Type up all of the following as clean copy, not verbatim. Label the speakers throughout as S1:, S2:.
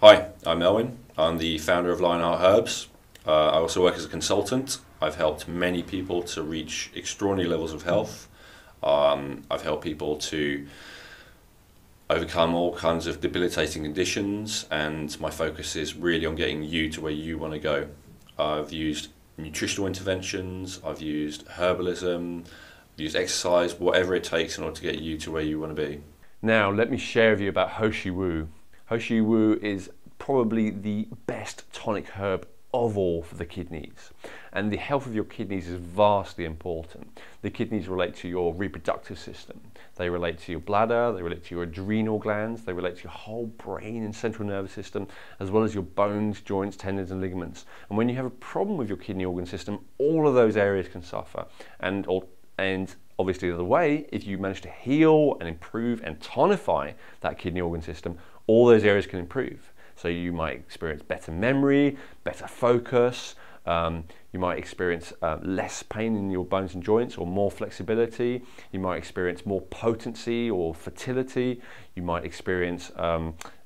S1: Hi, I'm Elwin. I'm the founder of Lionheart Herbs. I also work as a consultant. I've helped many people to reach extraordinary levels of health. I've helped people to overcome all kinds of debilitating conditions, and my focus is really on getting you to where you want to go. I've used nutritional interventions, I've used herbalism, I've used exercise, whatever it takes in order to get you to where you want to be.
S2: Now, let me share with you about Hoshi Wu. Hoshi Wu is probably the best tonic herb of all for the kidneys. And the health of your kidneys is vastly important. The kidneys relate to your reproductive system. They relate to your bladder, they relate to your adrenal glands, they relate to your whole brain and central nervous system, as well as your bones, joints, tendons and ligaments. And when you have a problem with your kidney organ system, all of those areas can suffer. And obviously the other way, if you manage to heal and improve and tonify that kidney organ system, all those areas can improve. So you might experience better memory, better focus, you might experience less pain in your bones and joints or more flexibility. You might experience more potency or fertility. You might experience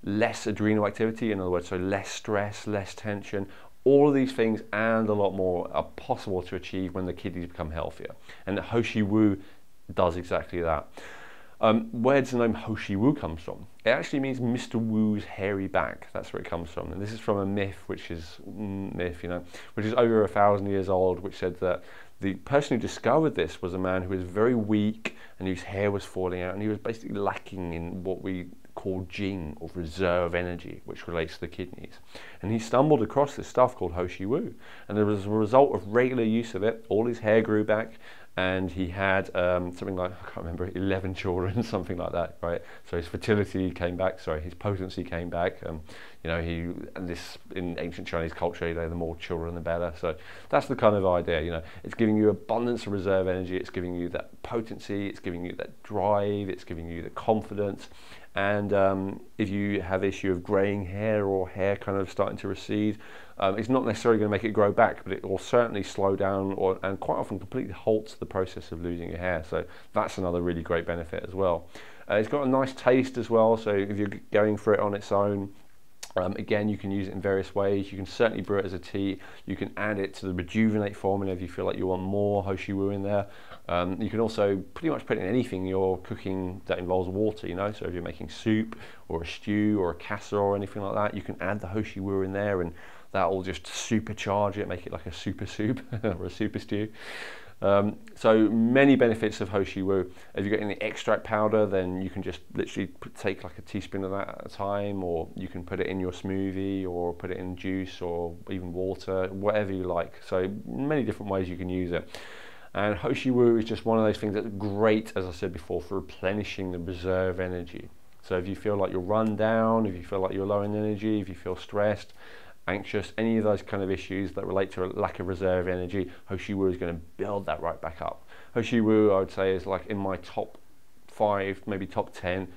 S2: less adrenal activity, in other words, so less stress, less tension. All of these things and a lot more are possible to achieve when the kidneys become healthier. And Hoshi Wu does exactly that. Where does the name Hoshi Wu comes from? It actually means Mr. Wu's hairy back. That's where it comes from. And this is from a myth, which is which is over 1,000 years old, which said that the person who discovered this was a man who was very weak and whose hair was falling out, and he was basically lacking in what we call Jing, or reserve energy, which relates to the kidneys. And he stumbled across this stuff called Hoshi Wu, and as a result of regular use of it, all his hair grew back, and he had something like, I can't remember, 11 children, something like that, right? So his fertility came back, his potency came back. In ancient Chinese culture, the more children, the better. So that's the kind of idea, it's giving you abundance of reserve energy, it's giving you that potency, it's giving you that drive, it's giving you the confidence. And if you have issue of graying hair or hair kind of starting to recede, it's not necessarily going to make it grow back, but it will certainly slow down and quite often completely halts the process of losing your hair. So that's another really great benefit as well. It's got a nice taste as well, so if you're going for it on its own, again, you can use it in various ways. You can certainly brew it as a tea. You can add it to the rejuvenate formula if you feel like you want more Hoshi Wu in there. You can also pretty much put it in anything you're cooking that involves water, So if you're making soup or a stew or a casserole or anything like that, you can add the Hoshi Wu in there, and that will just supercharge it, make it like a super soup or a super stew. So many benefits of Hoshi Wu. If you're getting the extract powder, then you can just literally take like a teaspoon of that at a time, or you can put it in your smoothie or put it in juice or even water, whatever you like. So many different ways you can use it. And Hoshi Wu is just one of those things that's great, as I said before, for replenishing the reserve energy. So if you feel like you're run down, if you feel like you're low in energy, if you feel stressed, anxious, any of those kind of issues that relate to a lack of reserve energy, Hoshi Wu is going to build that right back up. Hoshi Wu, I would say, is like in my top 5, maybe top 10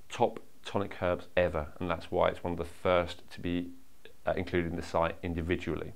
S2: top tonic herbs ever, and that's why it's one of the first to be included in the site individually.